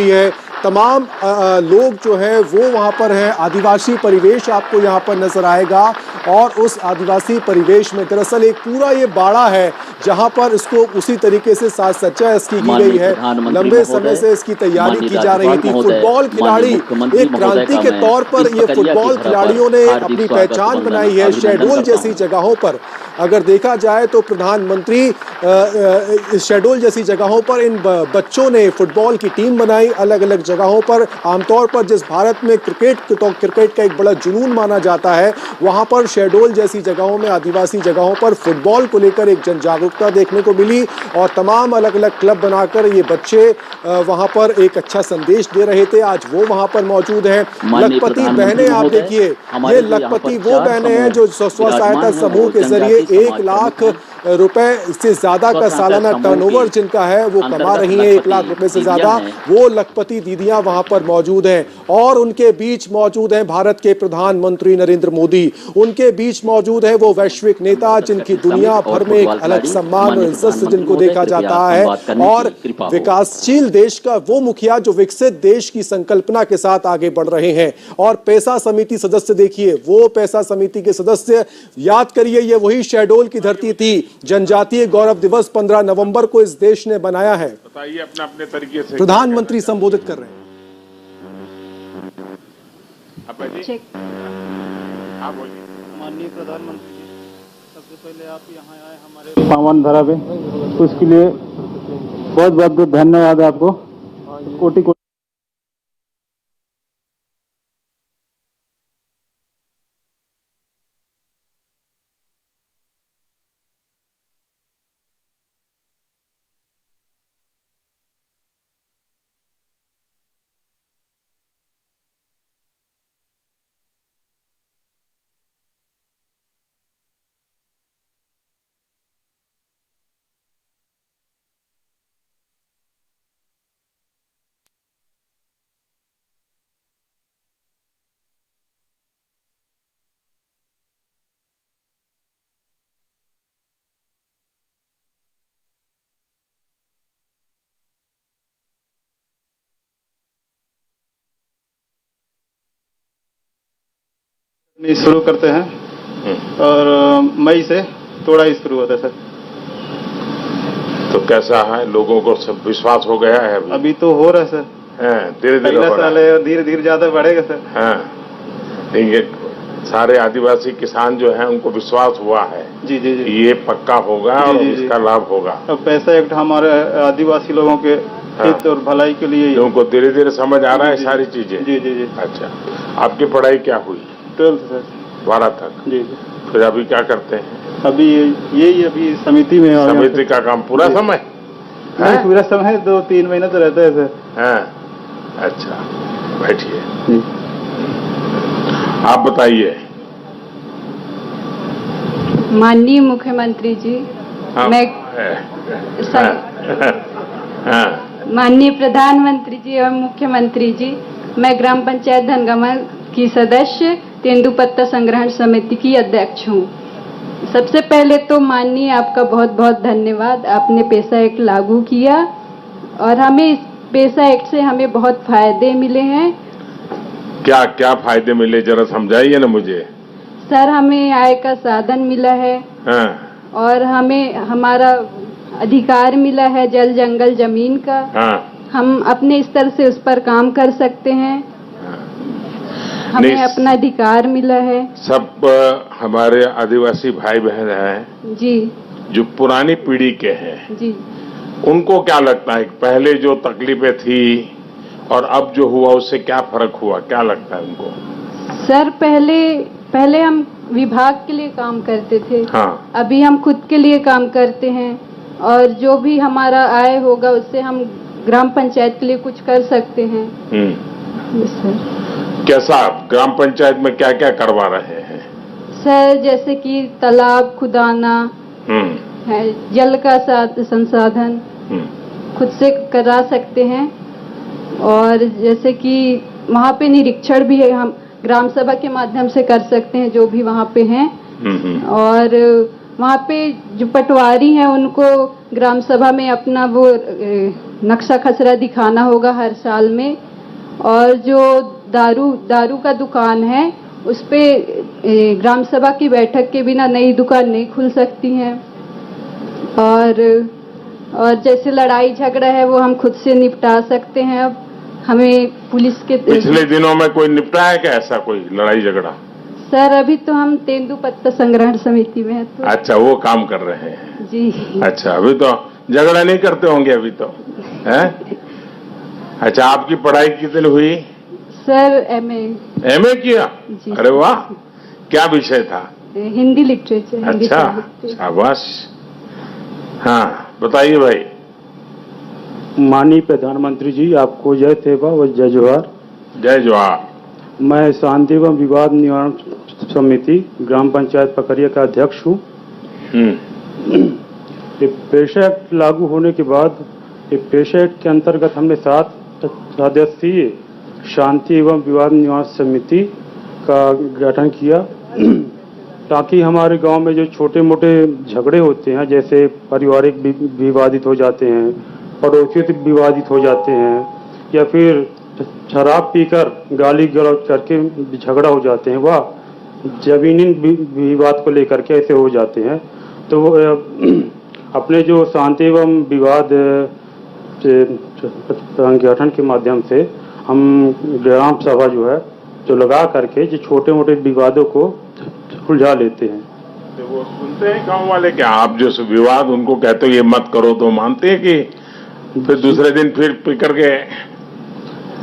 रही है। तमाम लोग जो है वो वहाँ पर हैं। आदिवासी परिवेश आपको यहाँ पर नजर आएगा और उस आदिवासी परिवेश में दरअसल एक पूरा ये बाड़ा है जहाँ पर इसको उसी तरीके से साज सज्जा इसकी की गई है। लंबे समय से इसकी तैयारी की जा रही थी। फुटबॉल खिलाड़ी एक क्रांति के तौर पर ये फुटबॉल खिलाड़ियों ने अपनी पहचान बनाई है शहडोल जैसी जगहों पर। अगर देखा जाए तो प्रधानमंत्री शहडोल जैसी जगहों पर इन बच्चों ने फुटबॉल की टीम बनाई। अलग अलग जगहों पर आमतौर पर जिस भारत में क्रिकेट का एक बड़ा जुनून माना जाता है, वहां पर शहडोल जैसी जगहों में आदिवासी जगहों पर फुटबॉल को लेकर एक जन जागरूकता देखने को मिली और तमाम अलग अलग क्लब बनाकर ये बच्चे वहां पर एक अच्छा संदेश दे रहे थे। आज वो वहां पर मौजूद हैं। लखपति बहनें आप देखिए, ये लखपति वो बहनें हैं जो स्व सहायता समूह के जरिए 1 लाख रुपए से ज्यादा का सालाना टर्नओवर जिनका है वो कमा रही हैं। 1 लाख रुपए से ज्यादा वो लखपति दीदियां वहां पर मौजूद हैं और उनके बीच मौजूद हैं भारत के प्रधानमंत्री नरेंद्र मोदी। उनके बीच मौजूद है वो वैश्विक नेता जिनकी दुनिया भर में एक अलग सम्मान और इज्जत से जिनको देखा जाता है और विकासशील देश का वो मुखिया जो विकसित देश की संकल्पना के साथ आगे बढ़ रहे हैं। और पैसा समिति सदस्य देखिए, वो पैसा समिति के सदस्य याद करिए, ये वही शहडोल की धरती थी। जनजातीय गौरव दिवस 15 नवंबर को इस देश ने बनाया है। बताइए अपने तरीके से। प्रधानमंत्री संबोधित कर रहे हैं। माननीय प्रधानमंत्री जी, सबसे पहले आप यहाँ आए हमारे पावन धरा पे, उसके लिए बहुत बहुत धन्यवाद आपको। कोटि कोटि शुरू करते हैं और मई से थोड़ा ही शुरू होता है सर। तो कैसा है, लोगों को सब विश्वास हो गया है? अभी तो हो रहा है सर, धीरे-धीरे साल है, धीरे-धीरे ज्यादा बढ़ेगा सर। हाँ, ये सारे आदिवासी किसान जो हैं उनको विश्वास हुआ है जी जी जी, ये पक्का होगा और इसका लाभ होगा। अब पैसा एक्ट हमारे आदिवासी लोगों के हित और भलाई के लिए, उनको धीरे धीरे समझ आ रहा है सारी चीजें। जी जी जी। अच्छा, आपकी पढ़ाई क्या हुई? 12th sir. 12 तक? जी जी। फिर अभी क्या करते हैं? अभी यही अभी समिति में। समिति का काम पूरा समय? नहीं, पूरा समय 2-3 महीने तो रहता है सर। हाँ, अच्छा, बैठिए। आप बताइए। माननीय मुख्यमंत्री जी, मैं माननीय प्रधानमंत्री जी एवं मुख्यमंत्री जी, मैं ग्राम पंचायत धनगामा की सदस्य तेंदुपत्ता संग्रहण समिति की अध्यक्ष हूँ। सबसे पहले तो माननीय आपका बहुत बहुत धन्यवाद, आपने पैसा एक्ट लागू किया और हमें इस पैसा एक्ट से हमें बहुत फायदे मिले हैं। क्या क्या फायदे मिले, जरा समझाइए ना मुझे। सर, हमें आय का साधन मिला है। हाँ। और हमें हमारा अधिकार मिला है जल जंगल जमीन का। हाँ। हम अपने स्तर से उस पर काम कर सकते हैं। हमें अपना अधिकार मिला है। सब हमारे आदिवासी भाई बहन हैं जी, जो पुरानी पीढ़ी के हैं जी, उनको क्या लगता है पहले जो तकलीफें थी और अब जो हुआ उससे क्या फर्क हुआ, क्या लगता है उनको? सर, पहले हम विभाग के लिए काम करते थे। हाँ। अभी हम खुद के लिए काम करते हैं और जो भी हमारा आय होगा उससे हम ग्राम पंचायत के लिए कुछ कर सकते हैं। सर, कैसा ग्राम पंचायत में क्या क्या करवा रहे हैं? सर, जैसे कि तालाब खुदाना है, जल का संसाधन खुद से करा सकते हैं और जैसे कि वहाँ पे निरीक्षण भी है, हम ग्राम सभा के माध्यम से कर सकते हैं जो भी वहाँ पे हैं। और वहाँ पे जो पटवारी हैं उनको ग्राम सभा में अपना वो नक्शा खसरा दिखाना होगा हर साल में। और जो दारू का दुकान है उस पे ग्राम सभा की बैठक के बिना नई दुकान नहीं खुल सकती हैं। और जैसे लड़ाई झगड़ा है वो हम खुद से निपटा सकते हैं। अब हमें पुलिस के पिछले दिनों में कोई निपटा है क्या ऐसा कोई लड़ाई झगड़ा? सर अभी तो हम तेंदुपत्ता संग्रहण समिति में है तो। अच्छा, वो काम कर रहे हैं जी। अच्छा, अभी तो झगड़ा नहीं करते होंगे अभी तो, हैं? अच्छा, आपकी पढ़ाई कितनी हुई? Sir MA. एमए किया? अरे वाह, क्या विषय था? हिंदी लिटरेचर। अच्छा, शाबाश। हाँ, बताइए भाई। माननीय प्रधानमंत्री जी, आपको जय सेवा व जय जोहार। जय जोहार। मैं शांति एवं विवाद निवारण समिति ग्राम पंचायत पकरिया का अध्यक्ष हूँ। पेशा एक्ट लागू होने के बाद पेशा एक्ट के अंतर्गत हमने 7 सदस्यीय शांति एवं विवाद निवारण समिति का गठन किया ताकि हमारे गांव में जो छोटे मोटे झगड़े होते हैं, जैसे पारिवारिक विवादित हो जाते हैं, पड़ोसियों से विवादित हो जाते हैं, या फिर शराब पीकर गाली गलौज करके झगड़ा हो जाते हैं, वह जमीनी विवाद को लेकर के ऐसे हो जाते हैं, तो वो अपने जो शांति एवं विवाद संगठन के माध्यम से हम ग्राम सभा जो है जो लगा करके जो छोटे मोटे विवादों को सुलझा लेते हैं। तो वो सुनते हैं गांव वाले क्या? आप जो विवाद उनको कहते हो ये मत करो तो मानते हैं कि फिर दूसरे दिन फिर पिकर के?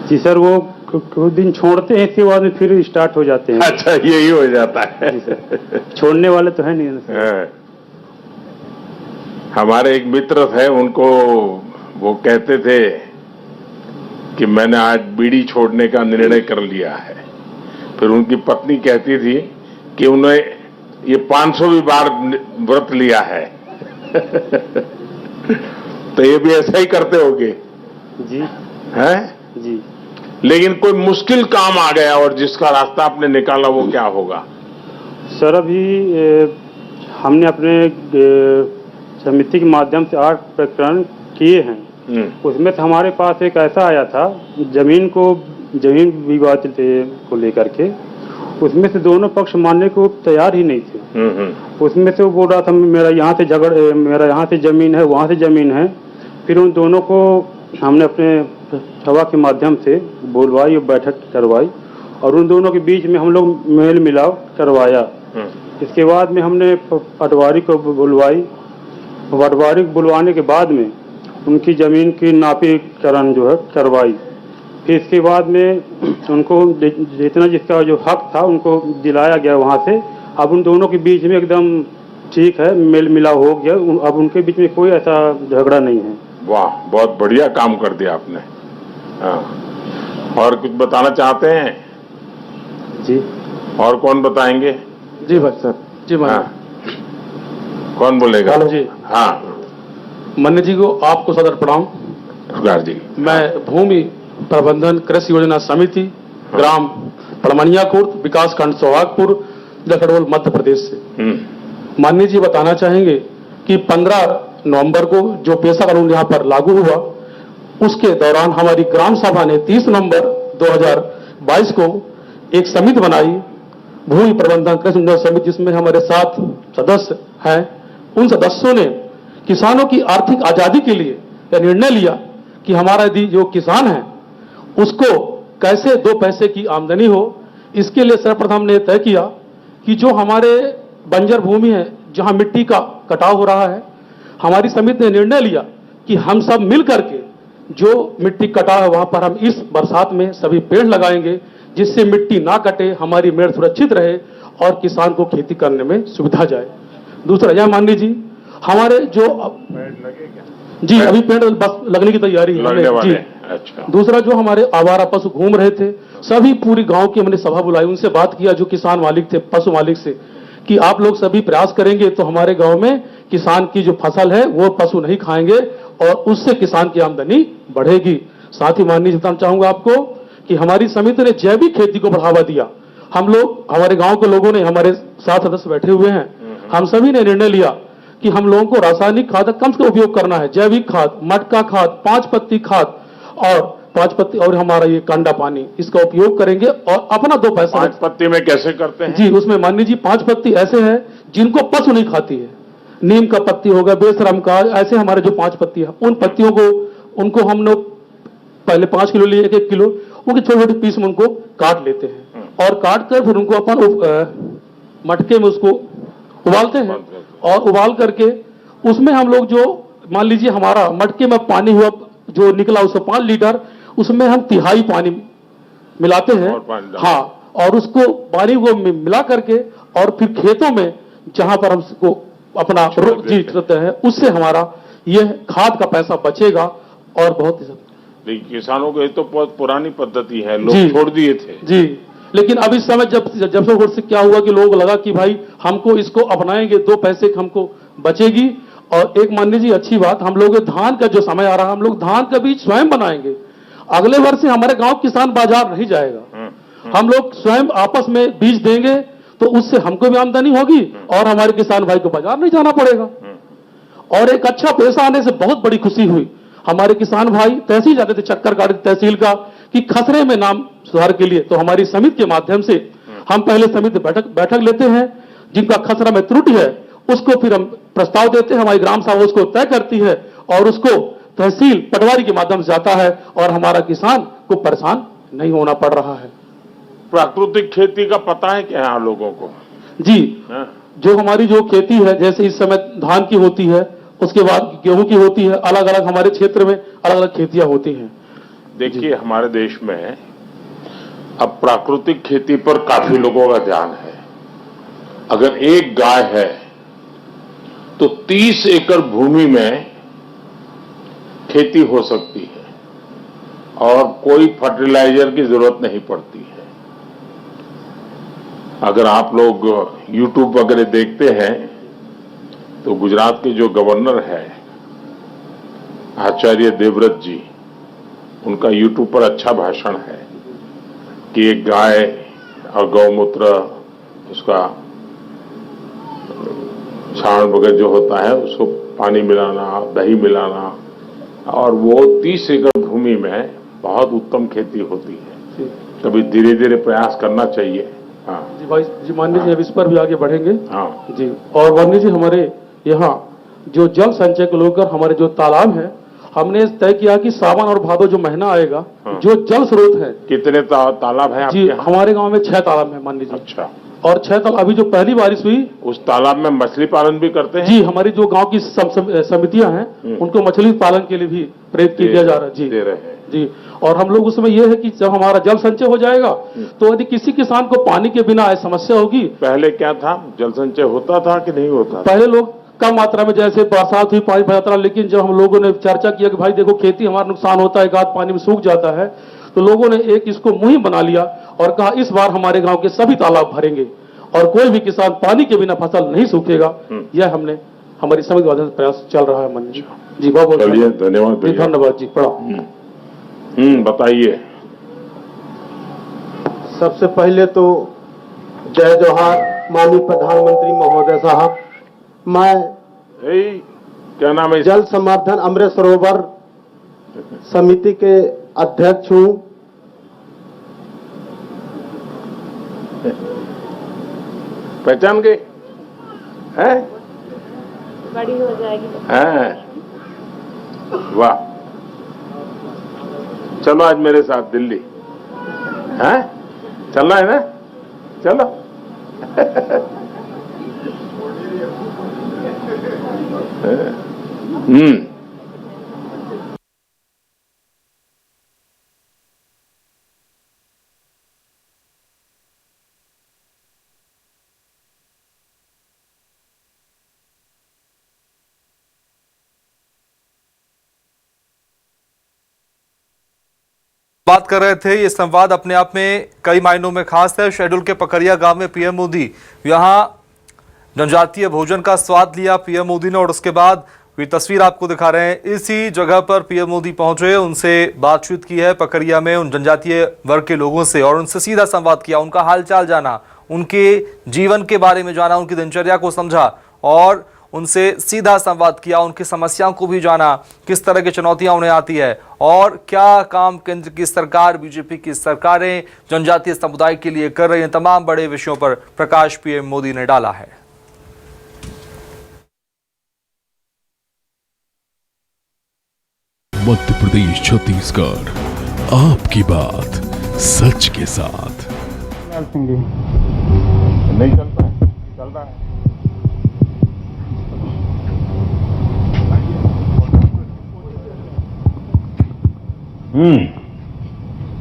जी सर, वो कुछ दिन छोड़ते हैं, इसके बाद में फिर स्टार्ट हो जाते हैं। अच्छा, यही हो जाता है। छोड़ने वाले तो है नहीं सर। हमारे एक मित्र थे, उनको वो कहते थे कि मैंने आज बीड़ी छोड़ने का निर्णय कर लिया है। फिर उनकी पत्नी कहती थी कि उन्हें ये 500वीं बार व्रत लिया है। तो ये भी ऐसा ही करते होगे? जी। हैं? जी। लेकिन कोई मुश्किल काम आ गया और जिसका रास्ता आपने निकाला, वो क्या होगा? सर, अभी हमने अपने समिति के माध्यम से 8 प्रकरण किए हैं। उसमें से हमारे पास एक ऐसा आया था जमीन विवाद को लेकर के, उसमें से दोनों पक्ष मानने को तैयार ही नहीं थे। उसमें से वो बोल रहा था मेरा यहाँ से जमीन है, वहाँ से जमीन है। फिर उन दोनों को हमने अपने सभा के माध्यम से बुलवाई और बैठक करवाई और उन दोनों के बीच में हम लोग मेल मिलाप करवाया। इसके बाद में हमने पटवारी को बुलवाई। पटवारी को बुलवाने के बाद में उनकी जमीन की नापीकरण जो है करवाई। फिर इसके बाद में उनको जितना जिसका जो हक था उनको दिलाया गया वहाँ से। अब उन दोनों के बीच में एकदम ठीक है, मेल मिलाप हो गया। अब उनके बीच में कोई ऐसा झगड़ा नहीं है। वाह, बहुत बढ़िया काम कर दिया आपने। हाँ, और कुछ बताना चाहते हैं? जी। और कौन बताएंगे? जी भाई सर। जी हाँ। कौन बोलेगा? हेलो जी। हाँ, मन्ने जी को आपको सदर प्रणाम। जी। मैं भूमि प्रबंधन कृषि योजना समिति ग्राम पड़मनिया खुर्द विकास खंड सोहागपुर लखनऊ मध्य प्रदेश से माननीय जी बताना चाहेंगे कि 15 नवंबर को जो पेशा कानून यहाँ पर लागू हुआ, उसके दौरान हमारी ग्राम सभा ने 30 नवंबर 2022 को एक समिति बनाई, भूमि प्रबंधन कृषि योजना समिति, जिसमें हमारे 7 सदस्य हैं। उन सदस्यों ने किसानों की आर्थिक आजादी के लिए यह निर्णय लिया कि हमारा यदि जो किसान है उसको कैसे 2 पैसे की आमदनी हो। इसके लिए सर्वप्रथम ने तय किया कि जो हमारे बंजर भूमि है जहां मिट्टी का कटाव हो रहा है, हमारी समिति ने निर्णय लिया कि हम सब मिल करके जो मिट्टी कटाव है वहां पर हम इस बरसात में सभी पेड़ लगाएंगे, जिससे मिट्टी ना कटे, हमारी मेड़ सुरक्षित रहे और किसान को खेती करने में सुविधा जाए। दूसरा यह माननीय जी, हमारे जो जी अभी पेड़ बस लगने की तैयारी है जी। अच्छा। दूसरा, जो हमारे आवारा पशु घूम रहे थे, सभी पूरी गांव की हमने सभा बुलाई, उनसे बात किया जो किसान मालिक थे, पशु मालिक से, कि आप लोग सभी प्रयास करेंगे तो हमारे गांव में किसान की जो फसल है वो पशु नहीं खाएंगे और उससे किसान की आमदनी बढ़ेगी। साथ ही माननीय बताना चाहूंगा आपको कि हमारी समिति ने जैविक खेती को बढ़ावा दिया। हम लोग, हमारे गांव के लोगों ने, हमारे 7 सदस्य बैठे हुए हैं, हम सभी ने निर्णय लिया कि हम लोगों को रासायनिक खाद कम से कम उपयोग करना है। जैविक खाद, मटका खाद, 5 पत्ती खाद और 5 पत्ती और हमारा ये कांडा पानी, इसका उपयोग करेंगे और अपना 2 पैसा। 5 पत्ती में कैसे करते हैं जी? उसमें माननीय जी 5 पत्ती ऐसे हैं जिनको पशु नहीं खाती है। नीम का पत्ती होगा, बेशरम का, ऐसे हमारे जो 5 पत्ती है, उन पत्तियों को उनको हम लोग पहले 5 किलो लिए, 1-1 किलो उनके छोटे छोटे पीस में उनको काट लेते हैं और काट कर फिर उनको अपन मटके में उसको उबालते हैं और उबाल करके उसमें हम लोग जो मान लीजिए हमारा मटके में पानी हुआ जो निकला उससे 5 लीटर, उसमें हम 1/3 पानी मिलाते हैं। हाँ, और उसको पानी को मिला करके और फिर खेतों में जहां पर हम उसको अपना जी करते हैं, उससे हमारा यह खाद का पैसा बचेगा और बहुत ही। लेकिन किसानों को ये तो बहुत पुरानी पद्धति है, लोग छोड़ दिए थे जी। लेकिन अब इस समय जब से क्या हुआ कि लोग लगा कि भाई हमको इसको अपनाएंगे, 2 पैसे हमको बचेगी। और एक मान लीजिए अच्छी बात, हम लोग धान का जो समय आ रहा है, हम लोग धान का बीज स्वयं बनाएंगे। अगले वर्ष से हमारे गांव किसान बाजार नहीं जाएगा, हम लोग स्वयं आपस में बीज देंगे, तो उससे हमको भी आमदनी होगी और हमारे किसान भाई को बाजार नहीं जाना पड़ेगा। और एक अच्छा पैसा आने से बहुत बड़ी खुशी हुई। हमारे किसान भाई तहसील जाते थे, चक्कर काटते तहसील का कि खसरे में नाम सुधार के लिए, तो हमारी समिति के माध्यम से हम पहले समिति बैठक लेते हैं, जिनका खसरा में त्रुटि है उसको फिर हम प्रस्ताव देते हैं, हमारी ग्राम सभा उसको तय करती है और उसको तहसील पटवारी के माध्यम से जाता है और हमारा किसान को परेशान नहीं होना पड़ रहा है। प्राकृतिक खेती का पता है क्या आप लोगों को? जी, जो हमारी जो खेती है, जैसे इस समय धान की होती है, उसके बाद गेहूं की होती है, अलग अलग हमारे क्षेत्र में अलग अलग खेतियां होती हैं। देखिए हमारे देश में अब प्राकृतिक खेती पर काफी लोगों का ध्यान है। अगर एक गाय है तो 30 एकड़ भूमि में खेती हो सकती है और कोई फर्टिलाइजर की जरूरत नहीं पड़ती है। अगर आप लोग YouTube वगैरह देखते हैं तो गुजरात के जो गवर्नर है आचार्य देवव्रत जी, उनका YouTube पर अच्छा भाषण है कि एक गाय और गौमूत्र, उसका छाण वगैरह जो होता है, उसको पानी मिलाना, दही मिलाना, और वो 30 एकड़ भूमि में बहुत उत्तम खेती होती है। कभी धीरे धीरे प्रयास करना चाहिए। हाँ जी भाई जी, माननीय जी अब इस पर भी आगे बढ़ेंगे। हाँ जी, और माननीय जी हमारे यहाँ जो जल संचय को लेकर हमारे जो तालाब है, हमने तय किया कि सावन और भादो जो महीना आएगा, जो जल स्रोत है। कितने तालाब है जी? हमारे गांव में 6 तालाब है माननीय जी। अच्छा। और 6 तालाब, अभी जो पहली बारिश हुई उस तालाब में मछली पालन भी करते हैं? जी, हमारी जो गांव की समितियां हैं उनको मछली पालन के लिए भी प्रेरित किया जा रहा है। जी दे रहे हैं जी। और हम लोग उसमें यह है कि जब हमारा जल संचय हो जाएगा तो यदि किसी किसान को पानी के बिना समस्या होगी। पहले क्या था, जल संचय होता था कि नहीं होता? पहले लोग कम मात्रा में, जैसे बरसात हुई पानी भरा था, लेकिन जब हम लोगों ने चर्चा किया कि भाई देखो खेती हमारा नुकसान होता है, गाद पानी में सूख जाता है, तो लोगों ने एक इसको मुहिम बना लिया और कहा इस बार हमारे गांव के सभी तालाब भरेंगे और कोई भी किसान पानी के बिना फसल नहीं सूखेगा। यह हमने हमारी समिति के प्रयास चल रहा है माननीय जी। बहुत बहुत धन्यवाद। धन्यवाद जी। प्रणाम। बताइए। सबसे पहले तो जय जोहार माननीय प्रधानमंत्री महोदय साहब। मैं क्या नाम है? जल संवर्धन अमृत सरोवर समिति के अध्यक्ष हूँ। पहचान गए? हैं? बड़ी हो जाएगी। हैं? वाह, चलो आज मेरे साथ दिल्ली। हैं? चलना है ना? चलो। बात कर रहे थे। ये संवाद अपने आप में कई मायनों में खास है। शहडोल के पकरिया गांव में पीएम मोदी यहां जनजातीय भोजन का स्वाद लिया पीएम मोदी ने, और उसके बाद ये तस्वीर आपको दिखा रहे हैं। इसी जगह पर पीएम मोदी पहुंचे, उनसे बातचीत की है पकरिया में उन जनजातीय वर्ग के लोगों से, और उनसे सीधा संवाद किया, उनका हालचाल जाना, उनके जीवन के बारे में जाना, उनकी दिनचर्या को समझा और उनसे सीधा संवाद किया, उनकी समस्याओं को भी जाना, किस तरह की चुनौतियां उन्हें आती है और क्या काम केंद्र की सरकार, बीजेपी की सरकारें जनजातीय समुदाय के लिए कर रही हैं। तमाम बड़े विषयों पर प्रकाश पीएम मोदी ने डाला है। मध्य प्रदेश छत्तीसगढ़, आपकी बात सच के साथ। नहीं चलता है, चल रहा है।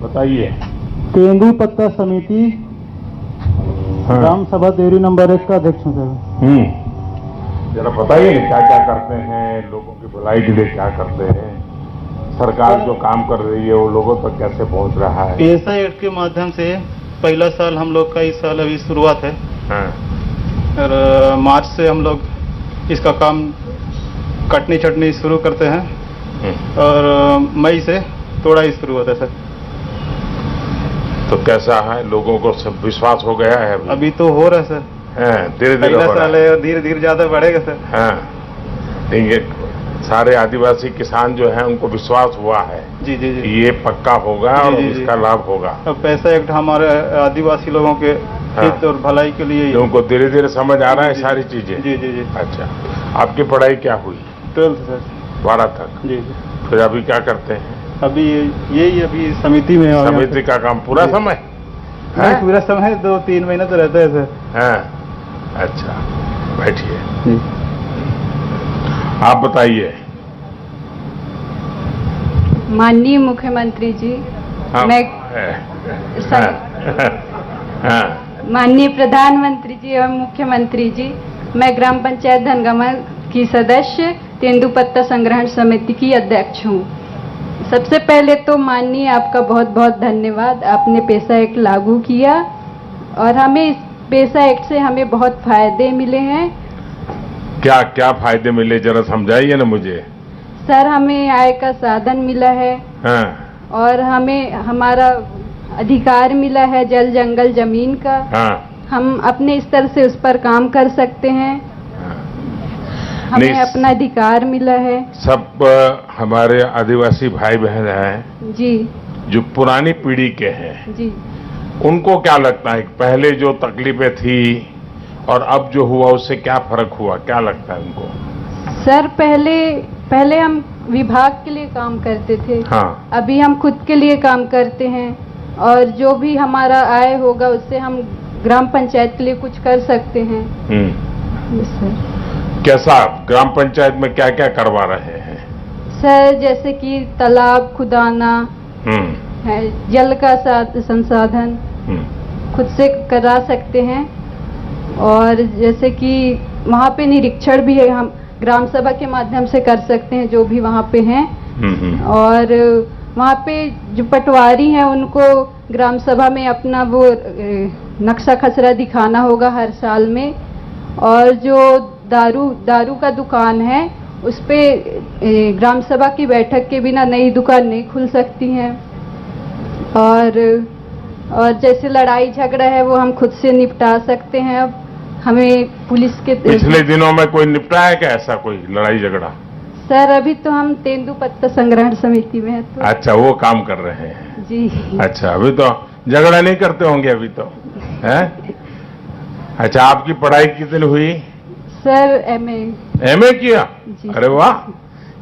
बताइए। तेंदुपत्ता समिति ग्राम सभा देवरी नंबर 1 का अध्यक्ष हूँ सर। जरा बताइए क्या क्या करते हैं, लोगों की भलाई के लिए क्या करते हैं, सरकार जो काम कर रही है वो लोगों तक कैसे पहुंच रहा है। पेसा एक्ट के माध्यम से पहला साल हम लोग का, इस साल अभी शुरुआत है। हाँ। और मार्च से हम लोग इसका काम कटनी चटनी शुरू करते हैं और मई से तोड़ाई शुरू होता है सर। तो कैसा है, लोगों को सब विश्वास हो गया है? अभी तो हो रहा है सर, धीरे धीरे पहला साल है, धीरे धीरे ज्यादा बढ़ेगा सर। हाँ, ये सारे आदिवासी किसान जो हैं उनको विश्वास हुआ है जी जी जी, ये पक्का होगा और इसका लाभ होगा। अब पैसा एक्ट हमारे आदिवासी लोगों के हित और भलाई के लिए उनको धीरे धीरे समझ आ रहा है सारी चीजें। जी जी जी। अच्छा, आपकी पढ़ाई क्या हुई? 12th sir. 12 तक। जी। फिर अभी क्या करते हैं? अभी यही अभी समिति में। समिति का काम पूरा समय? पूरा समय 2-3 महीने तो रहता है सर। हाँ, अच्छा, बैठिए। आप बताइए। माननीय मुख्यमंत्री जी, मैं माननीय प्रधानमंत्री जी एवं मुख्यमंत्री जी, मैं ग्राम पंचायत धनगामा की सदस्य, तेंदुपत्ता संग्रहण समिति की अध्यक्ष हूँ। सबसे पहले तो माननीय आपका बहुत बहुत धन्यवाद, आपने पेसा एक्ट लागू किया और हमें इस पेसा एक्ट से हमें बहुत फायदे मिले हैं। क्या क्या फायदे मिले, जरा समझाइए ना मुझे। सर, हमें आय का साधन मिला है। हाँ। और हमें हमारा अधिकार मिला है जल जंगल जमीन का। हाँ। हम अपने स्तर से उस पर काम कर सकते हैं। हमें अपना अधिकार मिला है। सब हमारे आदिवासी भाई बहन हैं जी, जो पुरानी पीढ़ी के हैं जी, उनको क्या लगता है पहले जो तकलीफें थी और अब जो हुआ उससे क्या फर्क हुआ, क्या लगता है उनको? सर, पहले हम विभाग के लिए काम करते थे। हाँ। अभी हम खुद के लिए काम करते हैं और जो भी हमारा आय होगा उससे हम ग्राम पंचायत के लिए कुछ कर सकते हैं। सर, कैसा ग्राम पंचायत में क्या क्या करवा रहे हैं? सर, जैसे कि तालाब खुदाना है, जल का संसाधन खुद से करा सकते हैं और जैसे कि वहाँ पे निरीक्षण भी है, हम ग्राम सभा के माध्यम से कर सकते हैं जो भी वहाँ पे हैं। और वहाँ पे जो पटवारी हैं उनको ग्राम सभा में अपना वो नक्शा खसरा दिखाना होगा हर साल में। और जो दारू का दुकान है उस पे ग्राम सभा की बैठक के बिना नई दुकान नहीं खुल सकती हैं। और जैसे लड़ाई झगड़ा है वो हम खुद से निपटा सकते हैं। अब हमें पुलिस के पिछले दिनों में कोई निपटा है क्या ऐसा कोई लड़ाई झगड़ा? सर, अभी तो हम तेंदुपत्ता संग्रहण समिति में है तो। अच्छा, वो काम कर रहे हैं जी। अच्छा, अभी तो झगड़ा नहीं करते होंगे अभी तो, है? अच्छा, आपकी पढ़ाई कितनी हुई? सर, एमए किया? अरे वाह,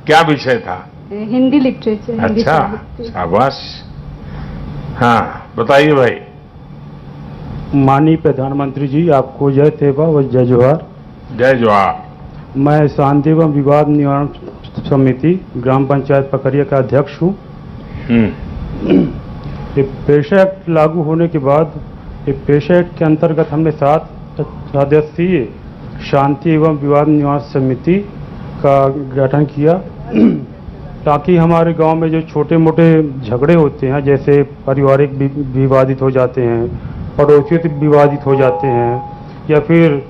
क्या विषय था? हिंदी लिटरेचर। अच्छा, शाबाश। हाँ, बताइए भाई। माननीय प्रधानमंत्री जी, आपको जय तेवा व जय जोहार। जय जोहार। मैं शांति एवं विवाद निवारण समिति ग्राम पंचायत पकरिया का अध्यक्ष हूँ। ये पेशा एक्ट लागू होने के बाद ये पेशा एक्ट के अंतर्गत हमने 7 सदस्यीय शांति एवं विवाद निवारण समिति का गठन किया ताकि हमारे गांव में जो छोटे मोटे झगड़े होते हैं, जैसे पारिवारिक विवादित हो जाते हैं, पड़ोसियों से विवादित हो जाते हैं, या फिर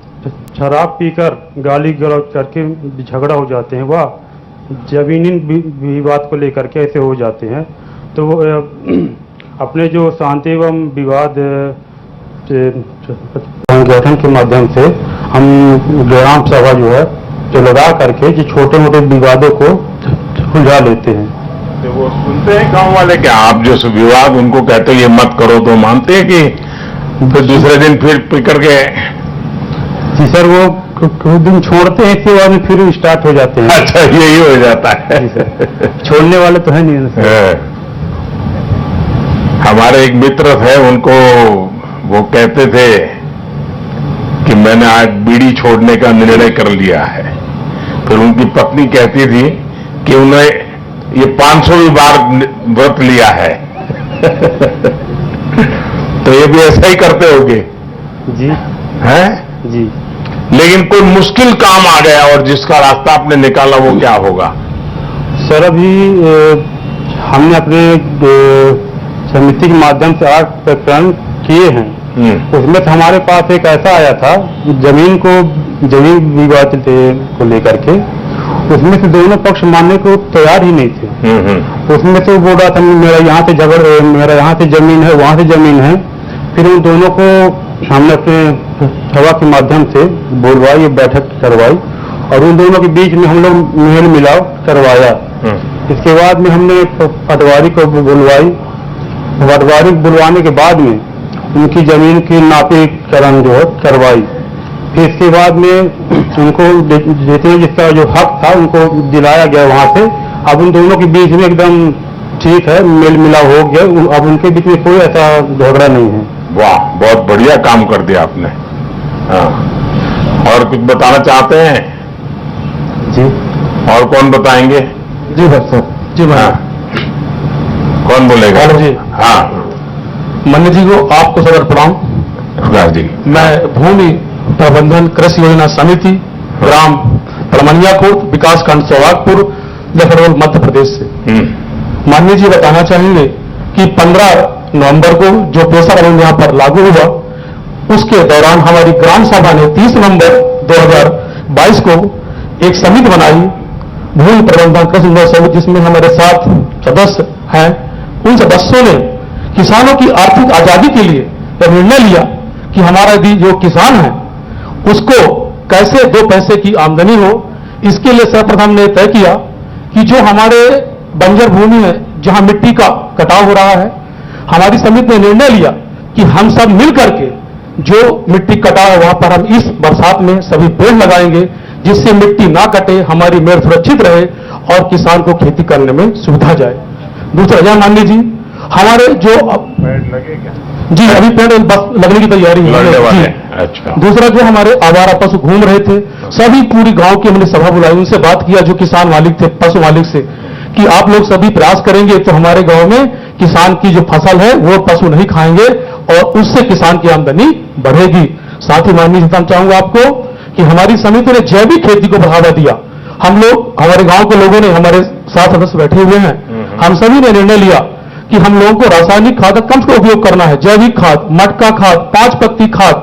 शराब पीकर गाली गलौज करके झगड़ा हो जाते हैं, वह जमीनी विवाद को लेकर के ऐसे हो जाते हैं, तो वो अपने जो शांति एवं विवाद संगठन के माध्यम से हम ग्राम सभा जो है जो लगा करके जो छोटे मोटे विवादों को सुलझा लेते हैं। तो वो सुनते हैं गांव वाले क्या? आप जो विवाद उनको कहते हो ये मत करो तो मानते हैं कि फिर दूसरे दिन फिर पकड़ के? जी सर, वो कुछ दिन छोड़ते हैं, इसके बाद में फिर स्टार्ट हो जाते हैं। अच्छा, यही हो जाता है। जी सर, छोड़ने वाले तो है नहीं सर। हमारे एक मित्र थे, उनको वो कहते थे कि मैंने आज बीड़ी छोड़ने का निर्णय कर लिया है। फिर उनकी पत्नी कहती थी कि उन्हें ये 500वीं बार व्रत लिया है। तो ये भी ऐसा ही करते होगे? जी हैं? जी। लेकिन कोई मुश्किल काम आ गया और जिसका रास्ता आपने निकाला, वो क्या होगा? सर, अभी हमने अपने समिति के माध्यम से 8 प्रकरण किए हैं। उसमें तो हमारे पास एक ऐसा आया था जमीन विवाद को लेकर के, उसमें से दोनों पक्ष मानने को तैयार ही नहीं थे। उसमें तो बोल रहा था मेरा यहाँ से मेरा यहाँ से जमीन है, वहाँ से जमीन है। फिर उन दोनों को हमने अपने सभा के माध्यम से बुलवाई, बैठक करवाई और उन दोनों के बीच में हम लोग मेल मिलाप करवाया। इसके बाद में हमने पटवारी को बुलवाई। पटवारी बुलवाने के बाद में उनकी जमीन की नापीकरण जो है करवाई। फिर इसके बाद में उनको जितने जिसका जो हक था उनको दिलाया गया वहां से। अब उन दोनों के बीच में एकदम ठीक है, मेल मिलाप हो गया। अब उनके बीच में कोई ऐसा झगड़ा नहीं है। वाह, बहुत बढ़िया काम कर दिया आपने। हाँ, और कुछ बताना चाहते हैं? जी। और कौन बताएंगे? जी बस सर। जी हाँ। कौन बोलेगा? जी। हाँ, माननीय जी को आपको सदर प्रणाम। जी। मैं भूमि प्रबंधन कृषि योजना समिति ग्राम पलमनियाकोट विकासखंड सोहागपुर जफरगढ़ मध्य प्रदेश से माननीय जी बताना चाहेंगे कि 15 नवंबर को जो पेशा कानून यहाँ पर लागू हुआ, उसके दौरान हमारी ग्राम सभा ने 30 नवंबर 2022 को एक समिति बनाई, भूमि प्रबंधन कृषि योजना समिति, जिसमें हमारे 7 सदस्य हैं। उन सदस्यों ने किसानों की आर्थिक आजादी के लिए यह निर्णय लिया कि हमारा यदि जो किसान है उसको कैसे 2 पैसे की आमदनी हो। इसके लिए सर्वप्रथम ने तय किया कि जो हमारे बंजर भूमि है, जहां मिट्टी का कटाव हो रहा है, हमारी समिति ने निर्णय लिया कि हम सब मिलकर के जो मिट्टी कटाव है वहां पर हम इस बरसात में सभी पेड़ लगाएंगे, जिससे मिट्टी ना कटे, हमारी मेड़ सुरक्षित रहे और किसान को खेती करने में सुविधा जाए। दूसरा, जहां माननीय जी हमारे जो पेड़ लगे क्या? जी, अभी पेड़ बस लगने की तैयारी है। अच्छा। दूसरा, जो हमारे आवारा पशु घूम रहे थे, सभी पूरी गांव की हमने सभा बुलाई, उनसे बात किया जो किसान मालिक थे, पशु मालिक से, कि आप लोग सभी प्रयास करेंगे तो हमारे गांव में किसान की जो फसल है वो पशु नहीं खाएंगे और उससे किसान की आमदनी बढ़ेगी। साथ ही माननीय बताना चाहूंगा आपको कि हमारी समिति ने जैविक खेती को बढ़ावा दिया। हम लोग, हमारे गांव के लोगों ने, हमारे 7 सदस्य बैठे हुए हैं, हम सभी ने निर्णय लिया कि हम लोगों को रासायनिक खाद कम से उपयोग करना है। जैविक खाद, मटका खाद, 5 पत्ती खाद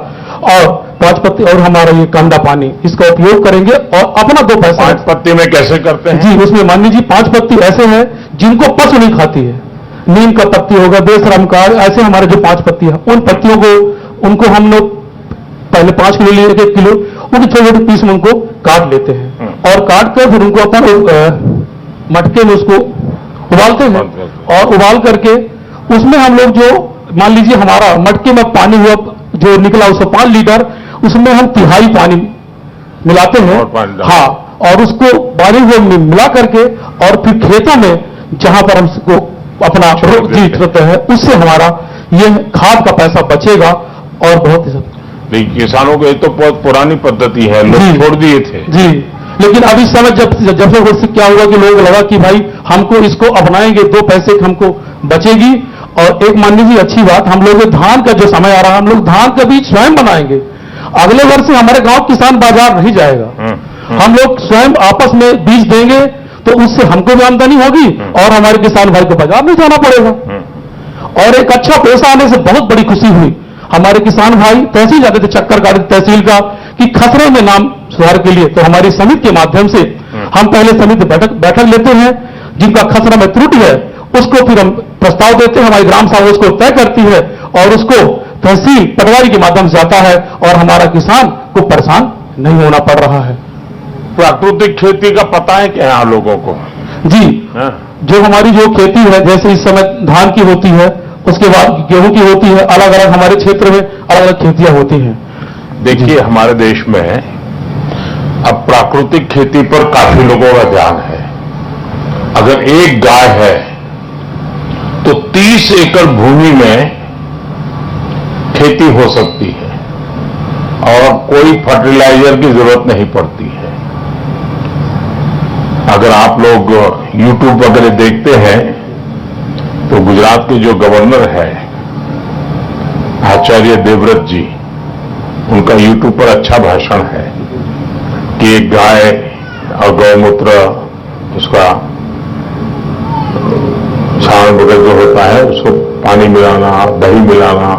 और 5 पत्ती और हमारा ये कंडा पानी, इसका उपयोग करेंगे और अपना 2 पैसा। 5 पत्ती में कैसे करते हैं? जी, उसमें माननीय जी 5 पत्ती ऐसे हैं जिनको पशु नहीं खाती है। नीम का पत्ती होगा, बेशरम का, ऐसे हमारे जो 5 पत्ती है, उन पत्तियों को उनको हम लोग पहले 5 किलो लिए, 1 किलो, उनके छोटे छोटे पीस में उनको काट लेते हैं और काट कर फिर उनको अपन मटके में उसको उबालते हैं और उबाल करके उसमें हम लोग जो मान लीजिए हमारा मटके में पानी हुआ जो निकला उसको 5 लीटर, उसमें हम 1/3 पानी मिलाते हैं। हाँ, और उसको पानी हुआ मिला करके और फिर खेतों में जहां पर हम उसको अपना छोड़ते हैं, उससे हमारा ये खाद का पैसा बचेगा और बहुत ही किसानों को ये तो बहुत पुरानी पद्धति है, लोग छोड़ दिए थे। जी, लेकिन अब इस समय जब से क्या हुआ कि लोग लगा कि भाई हमको इसको अपनाएंगे, 2 पैसे हमको बचेगी। और एक माननीय जी अच्छी बात, हम लोग धान का जो समय आ रहा है, हम लोग धान का बीज स्वयं बनाएंगे। अगले वर्ष से हमारे गांव किसान बाजार नहीं जाएगा, हम लोग स्वयं आपस में बीज देंगे तो उससे हमको भी आमदनी होगी और हमारे किसान भाई को बाजार नहीं जाना पड़ेगा। और एक अच्छा पैसा आने से बहुत बड़ी खुशी हुई। हमारे किसान भाई तहसील जाते थे, चक्कर काटे तहसील का कि खसरे में नाम सुधार के लिए, तो हमारी समिति के माध्यम से हम पहले समिति बैठक लेते हैं, जिनका खसरा में त्रुटि है उसको फिर हम प्रस्ताव देते हैं, हमारी ग्राम सभा उसको तय करती है और उसको तहसील पटवारी के माध्यम से जाता है और हमारा किसान को परेशान नहीं होना पड़ रहा है। प्राकृतिक खेती का पता है क्या यहाँ लोगों को? जी, हाँ? जो हमारी जो खेती है, जैसे इस समय धान की होती है, उसके बाद गेहूं की होती है, अलग अलग हमारे क्षेत्र में अलग अलग खेतियां होती हैं। देखिए, हमारे देश में अब प्राकृतिक खेती पर काफी लोगों का ध्यान है। अगर एक गाय है तो 30 एकड़ भूमि में खेती हो सकती है और कोई फर्टिलाइजर की जरूरत नहीं पड़ती है। अगर आप लोग YouTube वगैरह देखते हैं तो गुजरात के जो गवर्नर है आचार्य देवव्रत जी, उनका YouTube पर अच्छा भाषण है कि एक गाय और गौमूत्र, उसका छान वगैरह जो होता है, उसको पानी मिलाना, दही मिलाना,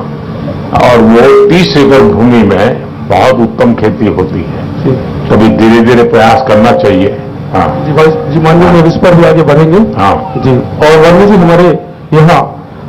और वो 30 एकड़ भूमि में बहुत उत्तम खेती होती है। कभी धीरे धीरे प्रयास करना चाहिए। हाँ जी माननीय, हम इस पर भी आगे बढ़ेंगे। हाँ जी, और माननीय जी, हमारे यहाँ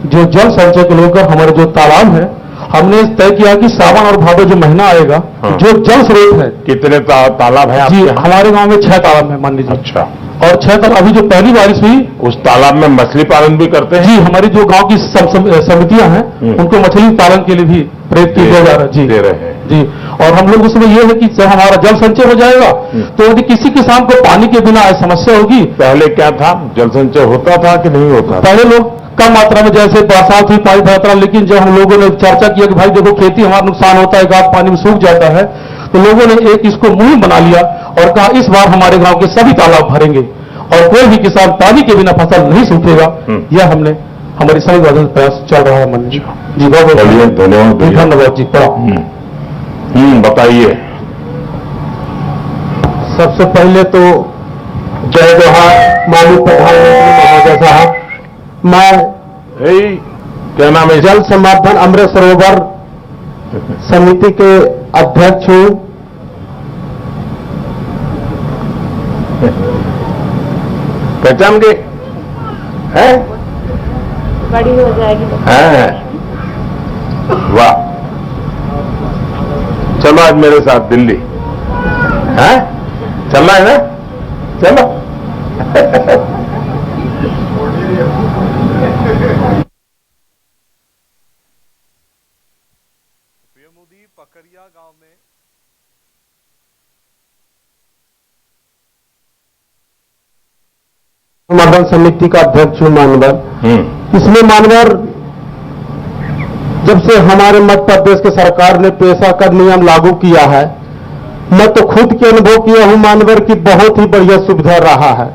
जो जल संचय को लेकर हमारे जो तालाब है, हमने तय किया कि सावन और भादो जो महीना आएगा, हाँ। जो जल स्रोत है। कितने तालाब है जी, आपके? हमारे गांव में 6 तालाब है माननीय जी। अच्छा। और 6 तालाब, अभी जो पहली बारिश हुई, उस तालाब में मछली पालन भी करते हैं? जी, हमारी जो गांव की समितियां हैं, उनको मछली पालन के लिए भी प्रेरित किया जा रहा है। जी, दे रहे हैं जी। और हम लोग उसमें यह है कि जब हमारा जल संचय हो जाएगा तो यदि किसी किसान को पानी के बिना समस्या होगी। पहले क्या था, जल संचय होता था कि नहीं होता? पहले लोग कम मात्रा में, जैसे बरसात हुई पानी भरता, लेकिन जब हम लोगों ने चर्चा किया कि भाई देखो खेती हमारा नुकसान होता है, गाद पानी में सूख जाता है, तो लोगों ने एक इसको मुहिम बना लिया और कहा इस बार हमारे गांव के सभी तालाब भरेंगे और कोई भी किसान पानी के बिना फसल नहीं सूखेगा। यह हमने हमारी सभी वजह से प्रयास चल रहा है मन जी। जी बहुत बहुत धन्यवाद जी। बताइए। सबसे पहले तो जय जोहार माननीय प्रधानमंत्री महोदय साहब। मैं क्या नाम है? जल संवर्धन अमृत सरोवर समिति के अध्यक्ष हूं। पहचान के हैं? बड़ी हो जाएगी। हैं? वाह, चलो आज मेरे साथ दिल्ली। हैं? चलना है ना? चलो। पीएम मोदी पकरिया गांव में संवर्धन समिति का अध्यक्ष हूं मानवर। इसमें मानवर, जब से हमारे मध्य प्रदेश की सरकार ने पेशा कर नियम लागू किया है, मैं तो खुद के अनुभव किया हूं मानवर की बहुत ही बढ़िया सुविधा रहा है।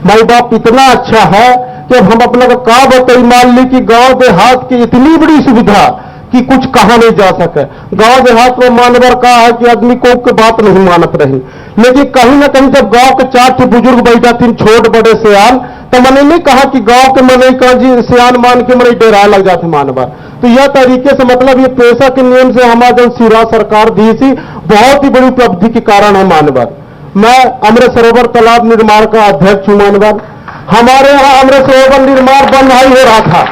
माई बाप इतना अच्छा है कि अब हम अपना का बताई, मान ली कि गांव देहात की इतनी बड़ी सुविधा कि कुछ कहा नहीं जा सके। गांव देहात में मानवर का है कि आदमी को की बात नहीं मानत रही, लेकिन कहीं ना कहीं जब गांव के 4 बुजुर्ग बैठा थी, छोट बड़े सियान, तो मैंने नहीं कहा कि गांव के मने का जी सियान मान के मने डेरा लग जाते मानवर। तो यह तरीके से मतलब ये पेशा के नियम से हमारा जो सिरा सरकार दी थी, बहुत ही बड़ी उपलब्धि के कारण है मानवर। मैं अमृत सरोवर तालाब निर्माण का अध्यक्ष हूं मानवर। हमारे यहाँ अमृत सरोवर निर्माण बंद ही हो रहा था,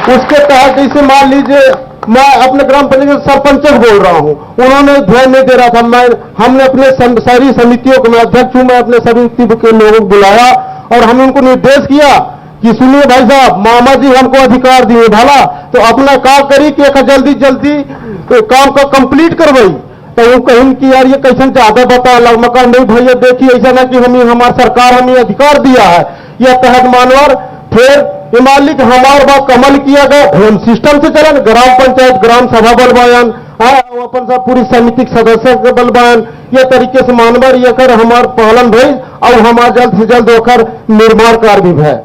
उसके तहत जैसे मान लीजिए मैं अपने ग्राम पंचायत सरपंच बोल रहा हूं, उन्होंने ध्यान नहीं दे रहा था। हमने अपने सारी समितियों को, मैं अध्यक्ष हूं, मैं अपने समिति के लोगों को बुलाया और हमने उनको निर्देश किया कि सुनिए भाई साहब, मामा जी हमको अधिकार दिए भला, तो अपना काम करी कि जल्दी जल्दी काम का कंप्लीट करवाई। तो वो कहीं कि यार ये कैसे ज्यादा बता लग मकान नहीं भैया, देखिए ऐसा ना कि हमारी सरकार हमें अधिकार दिया है, यह तहत मानवर। फिर मालिक हमारे बात कमल किया गया, हम सिस्टम से चलन, ग्राम पंचायत ग्राम सभा बलवायन, अपन सब पूरी समिति सदस्य के बलवायन, यह तरीके से मानवर ये कर हमारे पालन भई और हमारा जल्द से जल्द होकर निर्माण कार्य भी है।